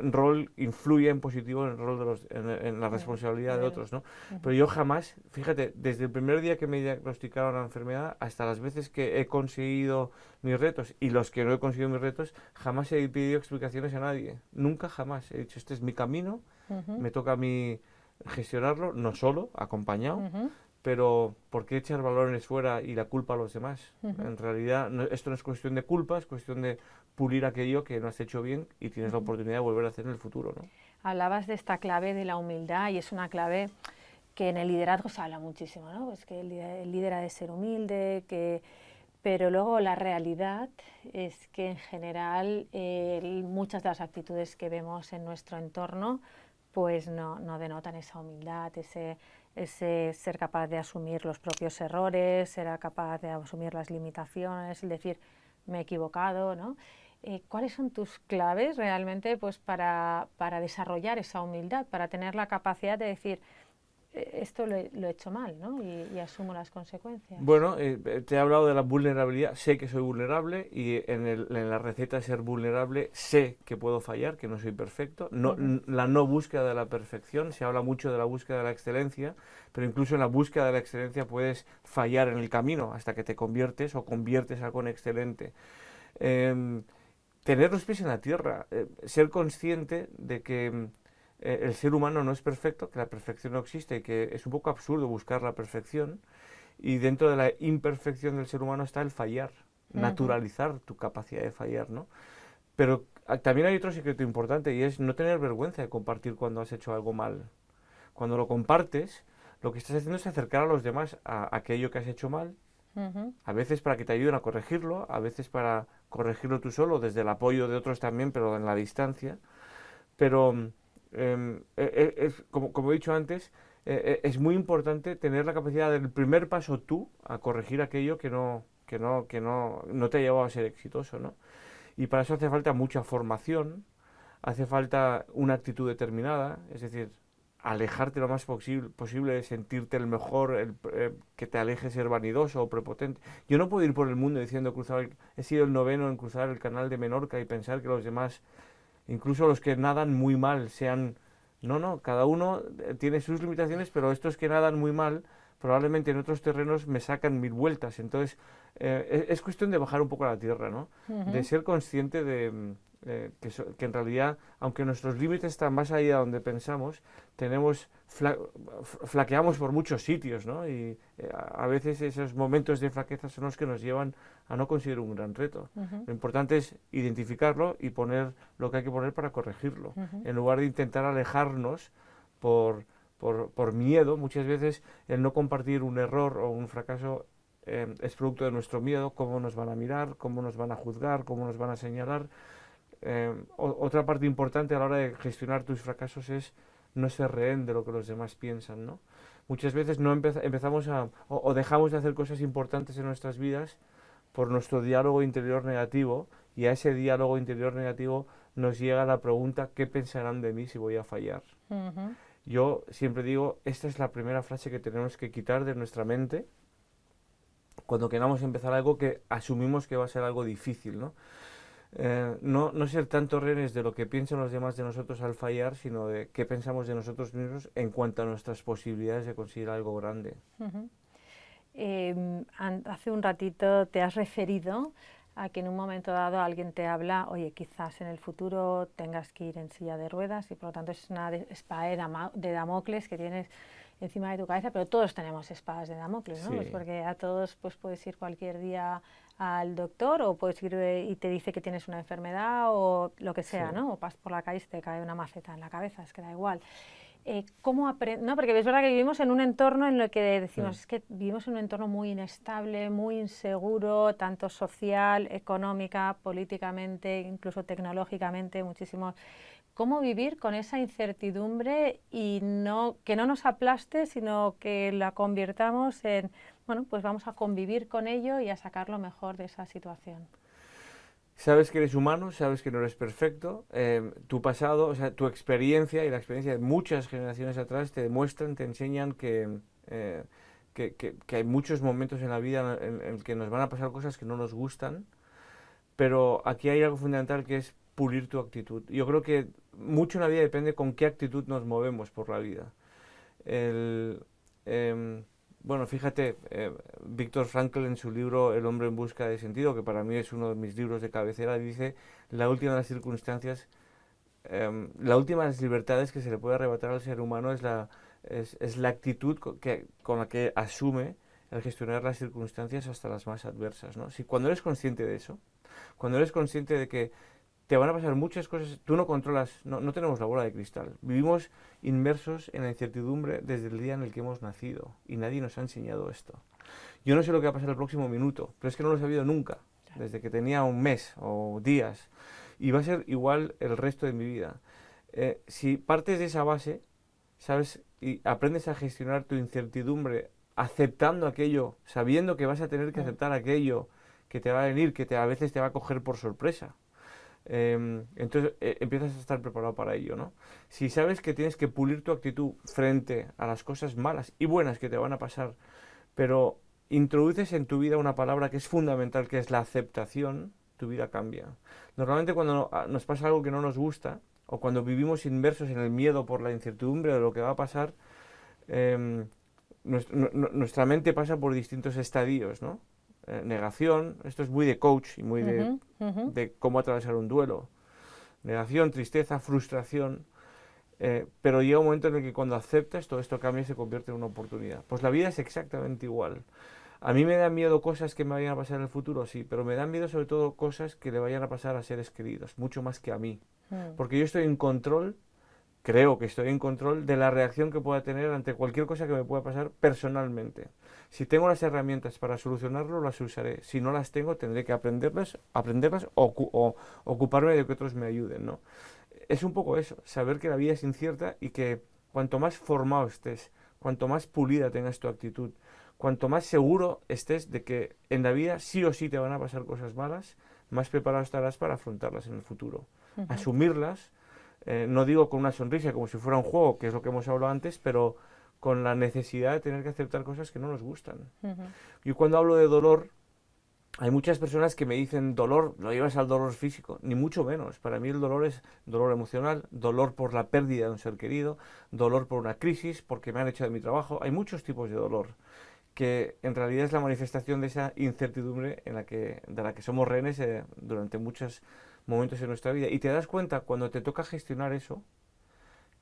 rol influya en positivo en el rol en la responsabilidad de otros, ¿no? Pero yo jamás, fíjate, desde el primer día que me diagnosticaron la enfermedad hasta las veces que he conseguido mis retos y los que no he conseguido mis retos, jamás he pedido explicaciones a nadie, nunca jamás. He dicho, este es mi camino, me toca a mí gestionarlo, no solo, acompañado, pero ¿por qué echar balones fuera y la culpa a los demás? En realidad esto no es cuestión de culpa, es cuestión de pulir aquello que no has hecho bien y tienes la oportunidad de volver a hacer en el futuro, ¿no?
Hablabas de esta clave de la humildad y es una clave que en el liderazgo se habla muchísimo, ¿no? Pues que el líder ha de ser humilde, pero luego la realidad es que en general muchas de las actitudes que vemos en nuestro entorno pues no denotan esa humildad, ese ser capaz de asumir los propios errores, ser capaz de asumir las limitaciones, el decir me he equivocado, ¿no? ¿Cuáles son tus claves realmente pues para desarrollar esa humildad, para tener la capacidad de decir esto lo he hecho mal, ¿no? y asumo las consecuencias?
Bueno, te he hablado de la vulnerabilidad, sé que soy vulnerable y en la receta de ser vulnerable sé que puedo fallar, que no soy perfecto. La no búsqueda de la perfección, se habla mucho de la búsqueda de la excelencia, pero incluso en la búsqueda de la excelencia puedes fallar en el camino hasta que te conviertes o conviertes algo en excelente. Tener los pies en la tierra, ser consciente de que el ser humano no es perfecto, que la perfección no existe y que es un poco absurdo buscar la perfección, y dentro de la imperfección del ser humano está el fallar, naturalizar tu capacidad de fallar, ¿no? Pero también hay otro secreto importante y es no tener vergüenza de compartir cuando has hecho algo mal. Cuando lo compartes, lo que estás haciendo es acercar a los demás a aquello que has hecho mal, a veces para que te ayuden a corregirlo, a veces para corregirlo tú solo, desde el apoyo de otros también, pero en la distancia. Pero como he dicho antes, es muy importante tener la capacidad del primer paso tú a corregir aquello que no te ha llevado a ser exitoso, ¿no? Y para eso hace falta mucha formación, hace falta una actitud determinada, es decir, alejarte lo más posible de sentirte el mejor, que te aleje de ser vanidoso o prepotente. Yo no puedo ir por el mundo diciendo he sido el 9º en cruzar el canal de Menorca y pensar que los demás, incluso los que nadan muy mal, sean... No, cada uno tiene sus limitaciones, pero estos que nadan muy mal, probablemente en otros terrenos me sacan 1000 vueltas. Entonces, es cuestión de bajar un poco a la tierra, ¿no? De ser consciente de que en realidad, aunque nuestros límites están más allá de donde pensamos, flaqueamos por muchos sitios, ¿no? Y a veces esos momentos de flaqueza son los que nos llevan a no conseguir un gran reto. Lo importante es identificarlo y poner lo que hay que poner para corregirlo, en lugar de intentar alejarnos por miedo. Muchas veces el no compartir un error o un fracaso es producto de nuestro miedo, cómo nos van a mirar, cómo nos van a juzgar, cómo nos van a señalar. Otra parte importante a la hora de gestionar tus fracasos es no ser rehén de lo que los demás piensan, ¿no? Muchas veces no empezamos o dejamos de hacer cosas importantes en nuestras vidas por nuestro diálogo interior negativo, y a ese diálogo interior negativo nos llega la pregunta: ¿qué pensarán de mí si voy a fallar? Yo siempre digo, esta es la primera frase que tenemos que quitar de nuestra mente cuando queramos empezar algo que asumimos que va a ser algo difícil, ¿no? No ser tanto rehenes de lo que piensan los demás de nosotros al fallar, sino de qué pensamos de nosotros mismos en cuanto a nuestras posibilidades de conseguir algo grande.
Hace un ratito te has referido a que en un momento dado alguien te habla, oye, quizás en el futuro tengas que ir en silla de ruedas, y por lo tanto es una espada de Damocles que tienes encima de tu cabeza, pero todos tenemos espadas de Damocles, ¿no?
Sí.
Pues porque a todos pues puedes ir cualquier día al doctor, o puedes ir y te dice que tienes una enfermedad o lo que sea,
Sí.
¿no? O pasas por la calle y te cae una maceta en la cabeza, es que da igual. ¿no? Porque es verdad que vivimos en un entorno en el que decimos,
Sí.
es que vivimos en un entorno muy inestable, muy inseguro, tanto social, económica, políticamente, incluso tecnológicamente, muchísimo. ¿Cómo vivir con esa incertidumbre y que no nos aplaste, sino que la convirtamos en, bueno, pues vamos a convivir con ello y a sacar lo mejor de esa situación?
Sabes que eres humano, sabes que no eres perfecto, tu pasado, o sea, tu experiencia y la experiencia de muchas generaciones atrás te demuestran, te enseñan eh, que hay muchos momentos en la vida en que nos van a pasar cosas que no nos gustan, pero aquí hay algo fundamental que es pulir tu actitud. Yo creo que mucho en la vida depende con qué actitud nos movemos por la vida. El, em, bueno, fíjate, Viktor Frankl en su libro El hombre en busca de sentido, que para mí es uno de mis libros de cabecera, dice, la última de las circunstancias, la última de las libertades que se le puede arrebatar al ser humano es la actitud con la que asume el gestionar las circunstancias hasta las más adversas, ¿no? Si cuando eres consciente de eso, cuando eres consciente de que te van a pasar muchas cosas, tú no controlas, no tenemos la bola de cristal. Vivimos inmersos en la incertidumbre desde el día en el que hemos nacido y nadie nos ha enseñado esto. Yo no sé lo que va a pasar el próximo minuto, pero es que no lo he sabido nunca, desde que tenía un mes o días. Y va a ser igual el resto de mi vida. Si partes de esa base, ¿sabes? Y aprendes a gestionar tu incertidumbre aceptando aquello, sabiendo que vas a tener que aceptar aquello que te va a venir, a veces te va a coger por sorpresa. Entonces empiezas a estar preparado para ello, ¿no? Si sabes que tienes que pulir tu actitud frente a las cosas malas y buenas que te van a pasar, pero introduces en tu vida una palabra que es fundamental, que es la aceptación, tu vida cambia. Normalmente cuando nos pasa algo que no nos gusta, o cuando vivimos inmersos en el miedo por la incertidumbre de lo que va a pasar, nuestra mente pasa por distintos estadios, ¿no? Negación, esto es muy de coach y muy de cómo atravesar un duelo. Negación, tristeza, frustración, pero llega un momento en el que cuando aceptas todo esto cambia y se convierte en una oportunidad. Pues la vida es exactamente igual. A mí me dan miedo cosas que me vayan a pasar en el futuro, sí, pero me dan miedo sobre todo cosas que le vayan a pasar a seres queridos, mucho más que a mí. Porque yo estoy en control, creo que estoy en control de la reacción que pueda tener ante cualquier cosa que me pueda pasar personalmente. Si tengo las herramientas para solucionarlo, las usaré. Si no las tengo, tendré que aprenderlas o ocuparme de que otros me ayuden, ¿no? Es un poco eso, saber que la vida es incierta y que cuanto más formado estés, cuanto más pulida tengas tu actitud, cuanto más seguro estés de que en la vida sí o sí te van a pasar cosas malas, más preparado estarás para afrontarlas en el futuro. Asumirlas, no digo con una sonrisa como si fuera un juego, que es lo que hemos hablado antes, pero con la necesidad de tener que aceptar cosas que no nos gustan. Yo cuando hablo de dolor, hay muchas personas que me dicen dolor, lo llevas al dolor físico, ni mucho menos. Para mí el dolor es dolor emocional, dolor por la pérdida de un ser querido, dolor por una crisis, porque me han hecho de mi trabajo. Hay muchos tipos de dolor que en realidad es la manifestación de esa incertidumbre de la que somos rehenes durante muchos momentos en nuestra vida. Y te das cuenta cuando te toca gestionar eso,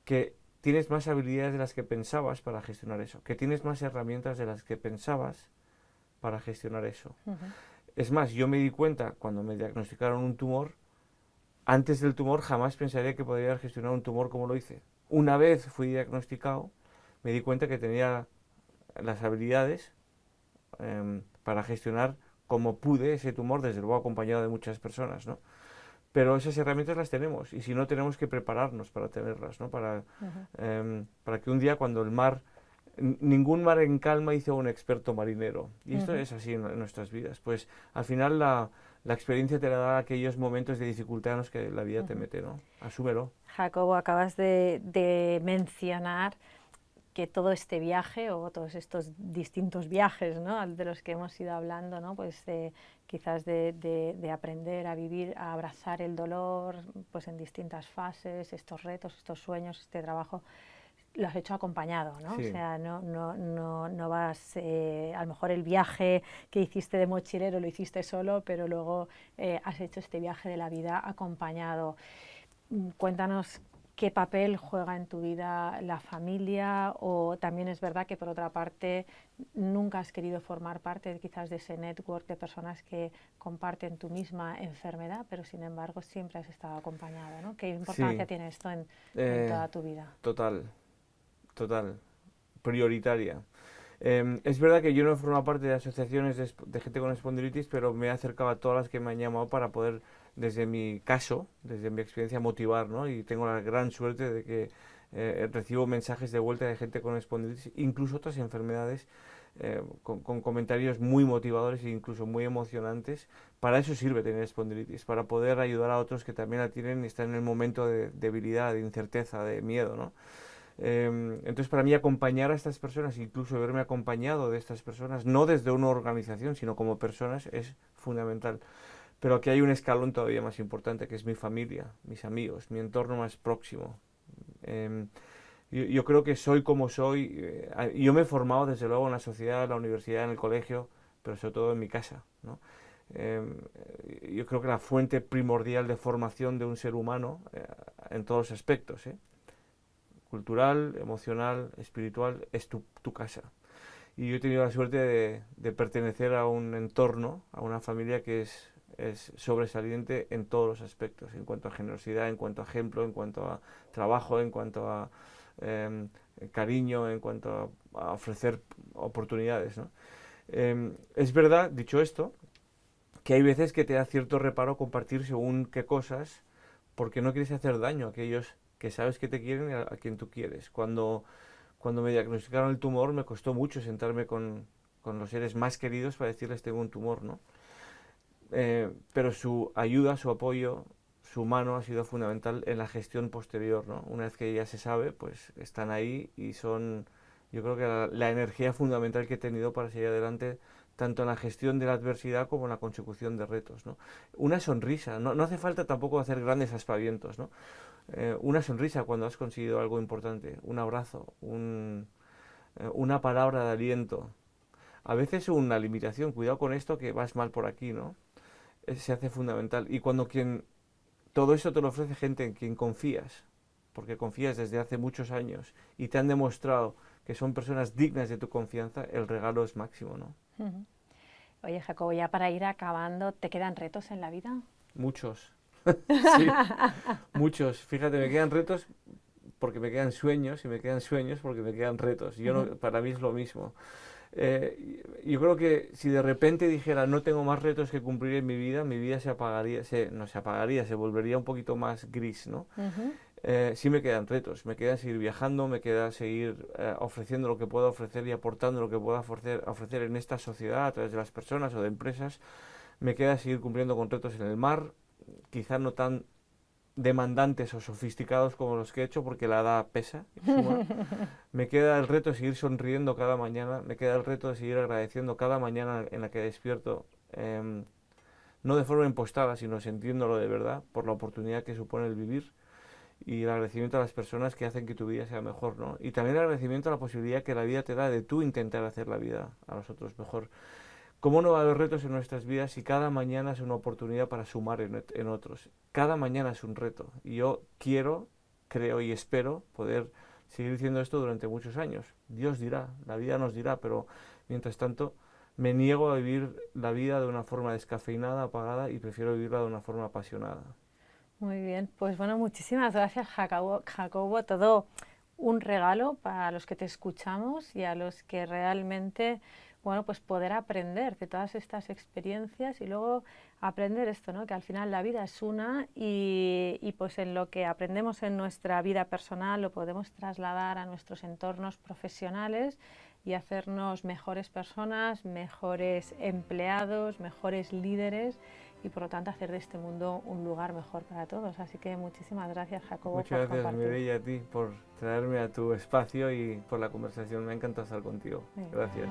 que tienes más habilidades de las que pensabas para gestionar eso, que tienes más herramientas de las que pensabas para gestionar eso. Es más, yo me di cuenta cuando me diagnosticaron un tumor, antes del tumor jamás pensaría que podría haber gestionado un tumor como lo hice. Una vez fui diagnosticado, me di cuenta que tenía las habilidades para gestionar como pude ese tumor, desde luego acompañado de muchas personas, ¿no? Pero esas herramientas las tenemos y si no tenemos que prepararnos para tenerlas, ¿no? Para que un día cuando el mar, ningún mar en calma hizo a un experto marinero. Y esto es así en nuestras vidas. Pues al final la experiencia te la da aquellos momentos de dificultad en los que la vida te mete, ¿no? Asúmelo.
Jacobo, acabas de mencionar que todo este viaje o todos estos distintos viajes, ¿no?, de los que hemos ido hablando, ¿no?, pues quizás de aprender a vivir, a abrazar el dolor, pues en distintas fases, estos retos, estos sueños, este trabajo, lo has hecho acompañado, ¿no?
Sí.
O sea, no vas, a lo mejor el viaje que hiciste de mochilero lo hiciste solo, pero luego has hecho este viaje de la vida acompañado. Cuéntanos qué papel juega en tu vida la familia, o también es verdad que por otra parte nunca has querido formar parte quizás de ese network de personas que comparten tu misma enfermedad, pero sin embargo siempre has estado acompañado, ¿no? ¿Qué importancia tiene esto en toda tu vida?
Total. total, prioritaria. Es verdad que yo no he formado parte de asociaciones de gente con espondilitis, pero me he acercado a todas las que me han llamado para poder, desde mi caso, desde mi experiencia, motivar, ¿no? Y tengo la gran suerte de que recibo mensajes de vuelta de gente con espondilitis, incluso otras enfermedades, con comentarios muy motivadores e incluso muy emocionantes. Para eso sirve tener espondilitis, para poder ayudar a otros que también la tienen y están en el momento de debilidad, de incerteza, de miedo, ¿no? Entonces, para mí, acompañar a estas personas, incluso verme acompañado de estas personas, no desde una organización, sino como personas, es fundamental. Pero aquí hay un escalón todavía más importante, que es mi familia, mis amigos, mi entorno más próximo. Yo creo que soy como soy. Yo me he formado, desde luego, en la sociedad, en la universidad, en el colegio, pero sobre todo en mi casa, ¿no? Yo creo que la fuente primordial de formación de un ser humano, en todos los aspectos, cultural, emocional, espiritual, es tu casa. Y yo he tenido la suerte de pertenecer a un entorno, a una familia que es sobresaliente en todos los aspectos, en cuanto a generosidad, en cuanto a ejemplo, en cuanto a trabajo, en cuanto a cariño, en cuanto a ofrecer oportunidades, ¿no? Es verdad, dicho esto, que hay veces que te da cierto reparo compartir según qué cosas, porque no quieres hacer daño a aquellos que sabes que te quieren y a quien tú quieres. Cuando me diagnosticaron el tumor, me costó mucho sentarme con los seres más queridos para decirles tengo un tumor, ¿no? Pero su ayuda, su apoyo, su mano ha sido fundamental en la gestión posterior, ¿no? Una vez que ya se sabe, pues están ahí y son, yo creo que la energía fundamental que he tenido para seguir adelante, tanto en la gestión de la adversidad como en la consecución de retos, ¿no? Una sonrisa, no hace falta tampoco hacer grandes aspavientos, ¿no? Una sonrisa cuando has conseguido algo importante, un abrazo, una palabra de aliento. A veces una limitación, cuidado con esto que vas mal por aquí, ¿no? Se hace fundamental. Y cuando todo eso te lo ofrece gente en quien confías, porque confías desde hace muchos años y te han demostrado que son personas dignas de tu confianza, el regalo es máximo, ¿no?
Uh-huh. Oye, Jacobo, ya para ir acabando, ¿te quedan retos en la vida?
Muchos. Sí, muchos. Fíjate, me quedan retos porque me quedan sueños y me quedan sueños porque me quedan retos. Yo no, para mí es lo mismo. Yo creo que si de repente dijera no tengo más retos que cumplir en mi vida se apagaría, no se apagaría, se volvería un poquito más gris, ¿no? Sí me quedan retos, me queda seguir viajando, me queda seguir ofreciendo lo que pueda ofrecer y aportando lo que pueda ofrecer en esta sociedad a través de las personas o de empresas. Me queda seguir cumpliendo con retos en el mar, quizás no tan demandantes o sofisticados como los que he hecho, porque la edad pesa, suma. Me queda el reto de seguir sonriendo cada mañana, me queda el reto de seguir agradeciendo cada mañana en la que despierto, no de forma impostada, sino sintiéndolo de verdad, por la oportunidad que supone el vivir, y el agradecimiento a las personas que hacen que tu vida sea mejor, ¿no? Y también el agradecimiento a la posibilidad que la vida te da de tú intentar hacer la vida a los otros mejor. ¿Cómo no va a haber retos en nuestras vidas si cada mañana es una oportunidad para sumar en otros? Cada mañana es un reto. Y yo quiero, creo y espero poder seguir diciendo esto durante muchos años. Dios dirá, la vida nos dirá, pero mientras tanto me niego a vivir la vida de una forma descafeinada, apagada, y prefiero vivirla de una forma apasionada.
Muy bien, pues bueno, muchísimas gracias, Jacobo. Todo un regalo para los que te escuchamos y a los que realmente, bueno, pues poder aprender de todas estas experiencias y luego aprender esto, ¿no? Que al final la vida es una y pues en lo que aprendemos en nuestra vida personal lo podemos trasladar a nuestros entornos profesionales y hacernos mejores personas, mejores empleados, mejores líderes y por lo tanto hacer de este mundo un lugar mejor para todos. Así que muchísimas gracias, Jacobo,
Muchas
por
gracias,
compartir.
Mireia, a ti por traerme a tu espacio y por la conversación. Me ha encantado estar contigo. Gracias.